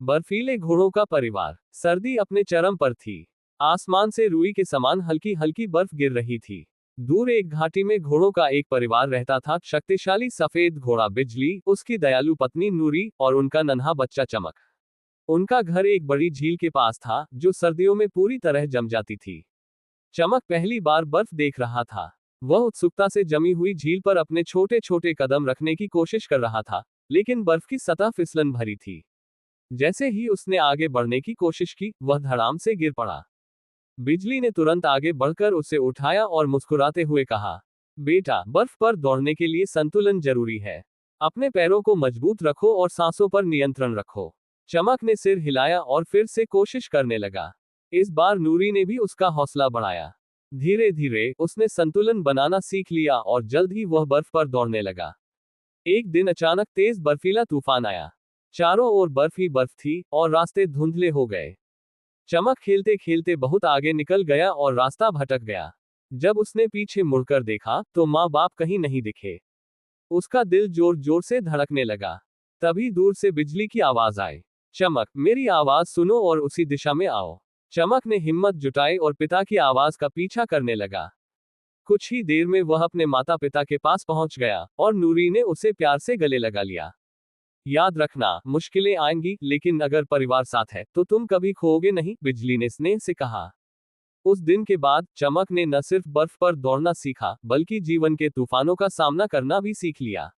बर्फीले घोड़ों का परिवार। सर्दी अपने चरम पर थी। आसमान से रुई के समान हल्की हल्की बर्फ गिर रही थी। दूर एक घाटी में घोड़ों का एक परिवार रहता था, शक्तिशाली सफेद घोड़ा बिजली, उसकी दयालु पत्नी नूरी और उनका नन्हा बच्चा चमक। उनका घर एक बड़ी झील के पास था, जो सर्दियों में पूरी तरह जम जाती थी। चमक पहली बार बर्फ देख रहा था। वह उत्सुकता से जमी हुई झील पर अपने छोटे छोटे कदम रखने की कोशिश कर रहा था, लेकिन बर्फ की सतह फिसलन भरी थी। जैसे ही उसने आगे बढ़ने की कोशिश की, वह धड़ाम से गिर पड़ा। बिजली ने तुरंत आगे बढ़कर उसे उठाया और मुस्कुराते हुए कहा, बेटा, बर्फ पर दौड़ने के लिए संतुलन जरूरी है। अपने पैरों को मजबूत रखो और सांसों पर नियंत्रण रखो। चमक ने सिर हिलाया और फिर से कोशिश करने लगा। इस बार नूरी ने भी उसका हौसला बढ़ाया। धीरे धीरे उसने संतुलन बनाना सीख लिया और जल्द ही वह बर्फ पर दौड़ने लगा। एक दिन अचानक तेज बर्फीला तूफान आया। चारों ओर बर्फ ही बर्फ थी और रास्ते धुंधले हो गए। चमक खेलते खेलते बहुत आगे निकल गया और रास्ता भटक गया। जब उसने पीछे मुड़कर देखा तो माँ बाप कहीं नहीं दिखे। उसका दिल जोर जोर से धड़कने लगा। तभी दूर से बिजली की आवाज आई, चमक, मेरी आवाज सुनो और उसी दिशा में आओ। चमक ने हिम्मत जुटाई और पिता की आवाज का पीछा करने लगा। कुछ ही देर में वह अपने माता पिता के पास पहुंच गया और नूरी ने उसे प्यार से गले लगा लिया। याद रखना, मुश्किलें आएंगी, लेकिन अगर परिवार साथ है तो तुम कभी खोओगे नहीं, बिजली ने स्नेह से कहा। उस दिन के बाद चमक ने न सिर्फ बर्फ पर दौड़ना सीखा, बल्कि जीवन के तूफानों का सामना करना भी सीख लिया।